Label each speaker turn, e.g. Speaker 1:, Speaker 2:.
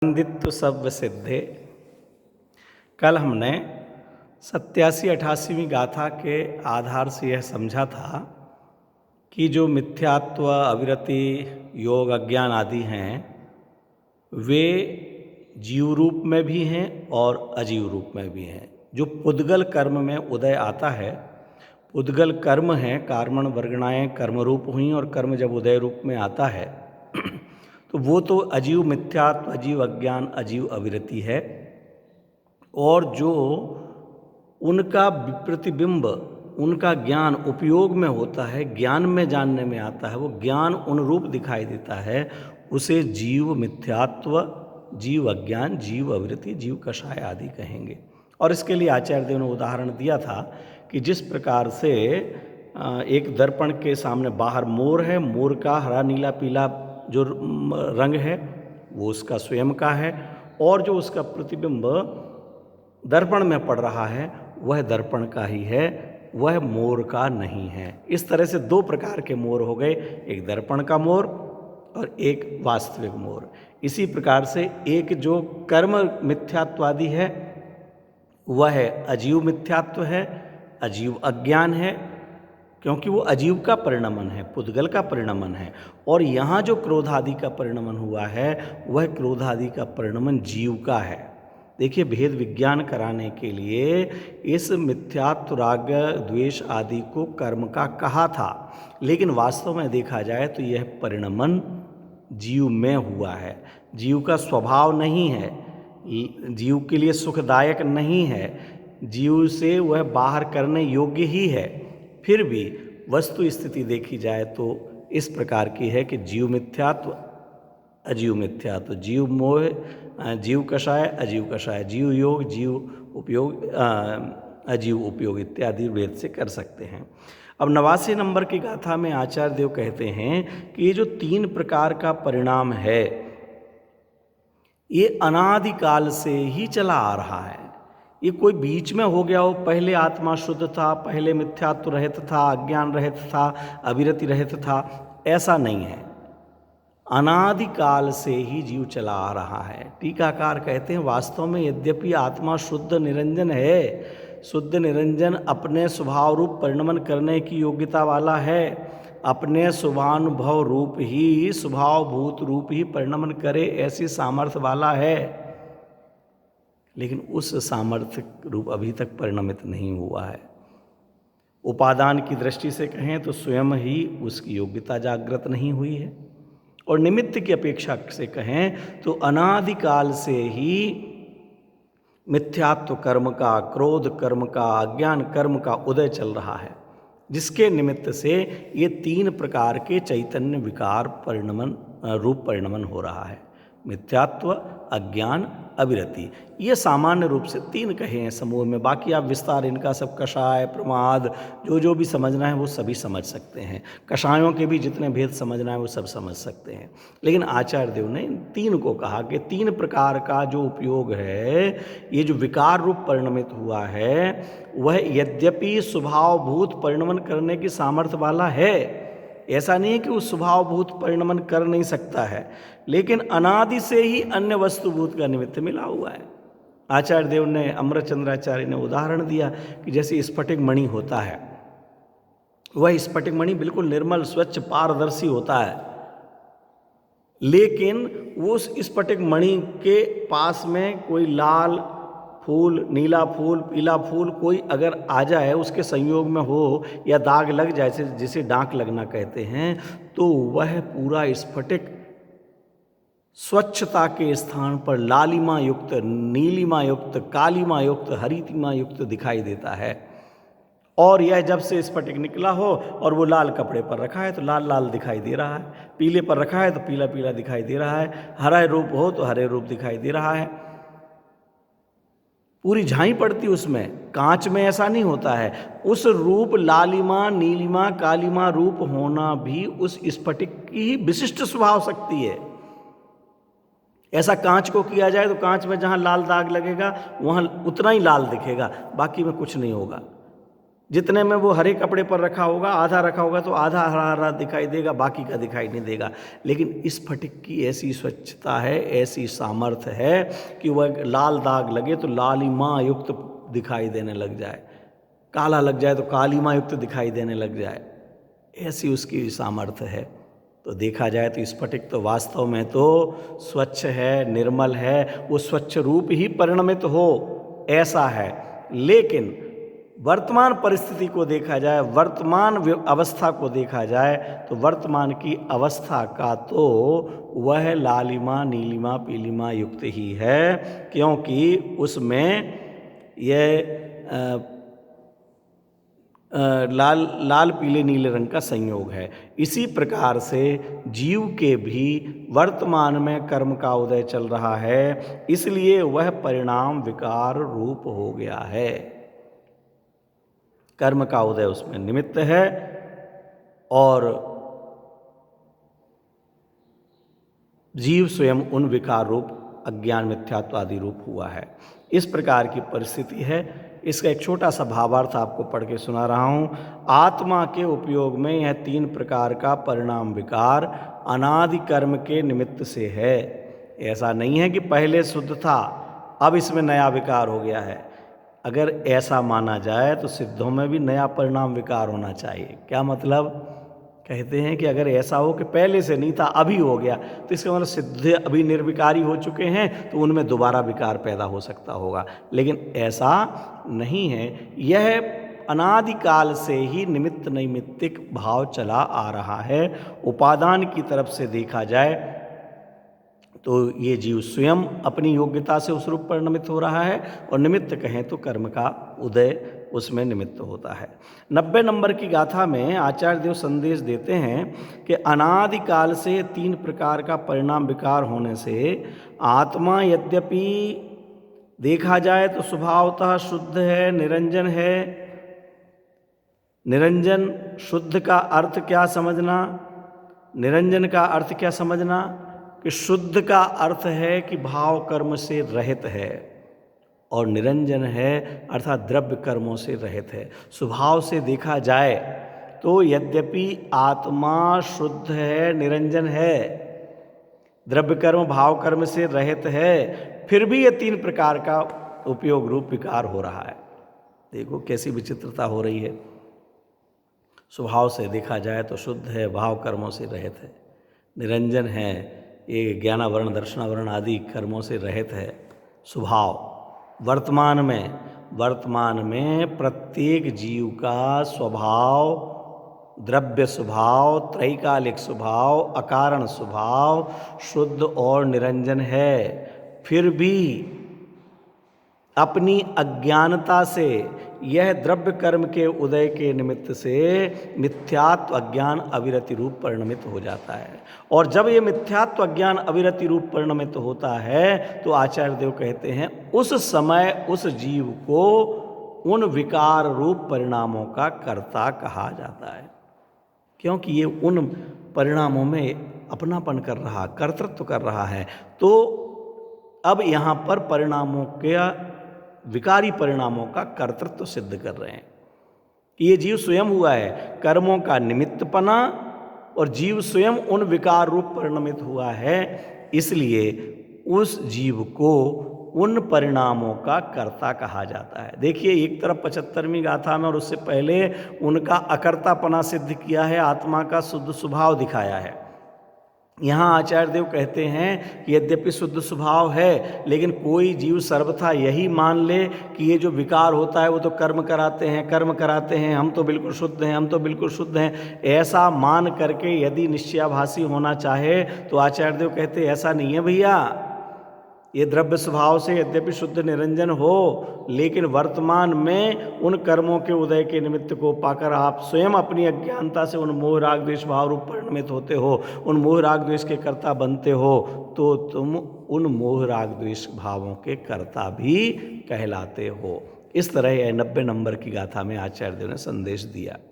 Speaker 1: वंदित्व सव्य सिद्धे। कल हमने 87-88वीं गाथा के आधार से यह समझा था कि जो मिथ्यात्व, अविरति, योग, अज्ञान आदि हैं वे जीव रूप में भी हैं और अजीव रूप में भी हैं। जो पुद्गल कर्म में उदय आता है, पुद्गल कर्म है, कार्मण वर्गणाएँ कर्म रूप हुई और कर्म जब उदय रूप में आता है तो वो तो अजीव मिथ्यात्व, अजीव अज्ञान, अजीव अविरति है। और जो उनका प्रतिबिंब, उनका ज्ञान उपयोग में होता है, ज्ञान में जानने में आता है, वो ज्ञान उन रूप दिखाई देता है, उसे जीव मिथ्यात्व, जीव अज्ञान, जीव अविरति, जीव कषाय आदि कहेंगे। और इसके लिए आचार्य देव ने उदाहरण दिया था कि जिस प्रकार से एक दर्पण के सामने बाहर मोर है, मोर का हरा नीला पीला जो रंग है वो उसका स्वयं का है, और जो उसका प्रतिबिंब दर्पण में पड़ रहा है वह दर्पण का ही है, वह मोर का नहीं है। इस तरह से दो प्रकार के मोर हो गए, एक दर्पण का मोर और एक वास्तविक मोर। इसी प्रकार से एक जो कर्म मिथ्यात्वादि है वह है अजीव मिथ्यात्व है, अजीव अज्ञान है, क्योंकि वो अजीव का परिणमन है, पुद्गल का परिणमन है। और यहाँ जो क्रोधादि का परिणमन हुआ है वह क्रोधादि का परिणमन जीव का है। देखिए, भेद विज्ञान कराने के लिए इस मिथ्यात्व, राग, द्वेष आदि को कर्म का कहा था, लेकिन वास्तव में देखा जाए तो यह परिणमन जीव में हुआ है। जीव का स्वभाव नहीं है, जीव के लिए सुखदायक नहीं है, जीव से वह बाहर करने योग्य ही है। फिर भी वस्तु स्थिति देखी जाए तो इस प्रकार की है कि जीव मिथ्यात्व, अजीव मिथ्यात्व, जीव मोह, जीव कषाय, अजीव कषाय, जीव योग, जीव उपयोग, अजीव उपयोग इत्यादि वेद से कर सकते हैं। अब 89 नंबर की गाथा में आचार्य देव कहते हैं कि ये जो 3 प्रकार का परिणाम है ये अनादिकाल से ही चला आ रहा है। ये कोई बीच में हो गया हो, पहले आत्मा शुद्ध था, पहले मिथ्यात्व रहित था, अज्ञान रहित था, अविरति रहित था, ऐसा नहीं है। अनादिकाल से ही जीव चला आ रहा है। टीकाकार कहते हैं वास्तव में यद्यपि आत्मा शुद्ध निरंजन है, शुद्ध निरंजन अपने स्वभाव रूप परिणमन करने की योग्यता वाला है, अपने शुभानुभव रूप ही, स्वभाव भूत रूप ही परिणमन करे ऐसी सामर्थ्य वाला है, लेकिन उस सामर्थ्य रूप अभी तक परिणमित नहीं हुआ है। उपादान की दृष्टि से कहें तो स्वयं ही उसकी योग्यता जागृत नहीं हुई है, और निमित्त की अपेक्षा से कहें तो अनादिकाल से ही मिथ्यात्व कर्म का, क्रोध कर्म का, अज्ञान कर्म का उदय चल रहा है, जिसके निमित्त से ये 3 प्रकार के चैतन्य विकार परिणमन, रूप परिणमन हो रहा है। मिथ्यात्व, अज्ञान, अविरति, ये सामान्य रूप से 3 कहे हैं समूह में। बाकी आप विस्तार इनका सब कषाय, प्रमाद, जो भी समझना है वो सभी समझ सकते हैं। कषायों के भी जितने भेद समझना है वो सब समझ सकते हैं। लेकिन आचार्य देव ने 3 को कहा कि 3 प्रकार का जो उपयोग है, ये जो विकार रूप परिणमित हुआ है वह यद्यपि स्वभावभूत परिणमन करने की सामर्थ्य वाला है, ऐसा नहीं है कि वो स्वभावभूत परिणमन कर नहीं सकता है, लेकिन अनादि से ही अन्य वस्तुभूत का निमित्त मिला हुआ है। आचार्य देव ने, अमृतचंद्राचार्य ने उदाहरण दिया कि जैसे स्फटिक मणि होता है, वह स्फटिक मणि बिल्कुल निर्मल, स्वच्छ, पारदर्शी होता है, लेकिन उस स्फटिक मणि के पास में कोई लाल फूल, नीला फूल, पीला फूल कोई अगर आ जाए, उसके संयोग में हो या दाग लग जाए, जिसे डांक लगना कहते हैं, तो वह पूरा स्फटिक स्वच्छता के स्थान पर लालिमा युक्त, नीलिमा युक्त, कालीमा युक्त, हरितिमा युक्त दिखाई देता है। और यह जब से स्फटिक निकला हो और वो लाल कपड़े पर रखा है तो लाल लाल दिखाई दे रहा है, पीले पर रखा है तो पीला पीला दिखाई दे रहा है, हरा रूप हो तो हरे रूप दिखाई दे रहा है, पूरी झाई पड़ती उसमें। कांच में ऐसा नहीं होता है। उस रूप लालिमा, नीलिमा, कालीमा रूप होना भी उस स्फटिक की ही विशिष्ट स्वभाव शक्ति है। ऐसा कांच को किया जाए तो कांच में जहाँ लाल दाग लगेगा वहाँ उतना ही लाल दिखेगा, बाकी में कुछ नहीं होगा। जितने में वो हरे कपड़े पर रखा होगा, आधा रखा होगा तो आधा हरा हरा दिखाई देगा, बाकी का दिखाई नहीं देगा। लेकिन स्फटिक की ऐसी स्वच्छता है, ऐसी सामर्थ्य है कि वह लाल दाग लगे तो लालिमा युक्त दिखाई देने लग जाए, काला लग जाए तो कालिमा युक्त दिखाई देने लग जाए, ऐसी उसकी सामर्थ्य है। तो देखा जाए तो स्फटिक तो वास्तव में तो स्वच्छ है, निर्मल है, वो स्वच्छ रूप ही परिणमित हो ऐसा है। लेकिन वर्तमान परिस्थिति को देखा जाए, वर्तमान अवस्था को देखा जाए तो वर्तमान की अवस्था का तो वह लालिमा नीलिमा पीलिमा युक्त ही है, क्योंकि उसमें यह लाल पीले नीले रंग का संयोग है। इसी प्रकार से जीव के भी वर्तमान में कर्म का उदय चल रहा है, इसलिए वह परिणाम विकार रूप हो गया है। कर्म का उदय उसमें निमित्त है और जीव स्वयं उन विकार रूप अज्ञान मिथ्यात्व आदि रूप हुआ है। इस प्रकार की परिस्थिति है। इसका एक छोटा सा भावार्थ आपको पढ़ के सुना रहा हूँ। आत्मा के उपयोग में यह 3 प्रकार का परिणाम विकार अनादि कर्म के निमित्त से है। ऐसा नहीं है कि पहले शुद्ध था, अब इसमें नया विकार हो गया है। अगर ऐसा माना जाए तो सिद्धों में भी नया परिणाम विकार होना चाहिए। क्या मतलब? कहते हैं कि अगर ऐसा हो कि पहले से नहीं था अभी हो गया, तो इसका मतलब सिद्ध अभी निर्विकारी हो चुके हैं, तो उनमें दोबारा विकार पैदा हो सकता होगा। लेकिन ऐसा नहीं है। यह अनादिकाल से ही निमित्त नैमित्तिक भाव चला आ रहा है। उपादान की तरफ से देखा जाए तो ये जीव स्वयं अपनी योग्यता से उस रूप परिणमित हो रहा है, और निमित्त कहें तो कर्म का उदय उसमें निमित्त होता है। 90 नंबर की गाथा में आचार्य देव संदेश देते हैं कि अनादिकाल से 3 प्रकार का परिणाम विकार होने से आत्मा यद्यपि देखा जाए तो स्वभावतः शुद्ध है, निरंजन है। निरंजन शुद्ध का अर्थ क्या समझना, निरंजन का अर्थ क्या समझना कि शुद्ध का अर्थ है कि भाव कर्म से रहित है, और निरंजन है अर्थात द्रव्य कर्मों से रहित है। स्वभाव से देखा जाए तो यद्यपि आत्मा शुद्ध है, निरंजन है, द्रव्य कर्म भाव कर्म से रहित है, फिर भी ये 3 प्रकार का उपयोग रूप विकार हो रहा है। देखो कैसी विचित्रता हो रही है। स्वभाव से देखा जाए तो शुद्ध है, भाव कर्मों से रहित है, निरंजन है, ये ज्ञानावरण दर्शनावरण आदि कर्मों से रहित है। स्वभाव वर्तमान में प्रत्येक जीव का स्वभाव, द्रव्य स्वभाव, त्रैकालिक स्वभाव, अकारण स्वभाव शुद्ध और निरंजन है। फिर भी अपनी अज्ञानता से यह द्रव्य कर्म के उदय के निमित्त से मिथ्यात्व अज्ञान अविरति रूप परिणमित हो जाता है। और जब ये मिथ्यात्व अज्ञान अविरति रूप परिणमित होता है तो आचार्य देव कहते हैं उस समय उस जीव को उन विकार रूप परिणामों का कर्ता कहा जाता है, क्योंकि ये उन परिणामों में अपनापन कर रहा, कर्तृत्व कर रहा है। तो अब यहाँ पर परिणामों के विकारी परिणामों का कर्तृत्व सिद्ध कर रहे हैं कि ये जीव स्वयं हुआ है कर्मों का निमित्तपना, और जीव स्वयं उन विकार रूप परिणमित हुआ है, इसलिए उस जीव को उन परिणामों का कर्ता कहा जाता है। देखिए एक तरफ 75वीं गाथा में और उससे पहले उनका अकर्तापना सिद्ध किया है, आत्मा का शुद्ध स्वभाव दिखाया है। यहाँ आचार्य देव कहते हैं कि यद्यपि शुद्ध स्वभाव है, लेकिन कोई जीव सर्वथा यही मान ले कि ये जो विकार होता है वो तो कर्म कराते हैं, हम तो बिल्कुल शुद्ध हैं, ऐसा मान करके यदि निश्चयाभासी होना चाहे तो आचार्य देव कहते ऐसा नहीं है भैया। ये द्रव्य स्वभाव से यद्यपि शुद्ध निरंजन हो, लेकिन वर्तमान में उन कर्मों के उदय के निमित्त को पाकर आप स्वयं अपनी अज्ञानता से उन मोह राग द्वेष भाव रूप परिणमित होते हो, उन मोह राग द्वेष के कर्ता बनते हो, तो तुम उन मोह राग द्वेष भावों के कर्ता भी कहलाते हो। इस तरह यह 90 नंबर की गाथा में आचार्य देव ने संदेश दिया।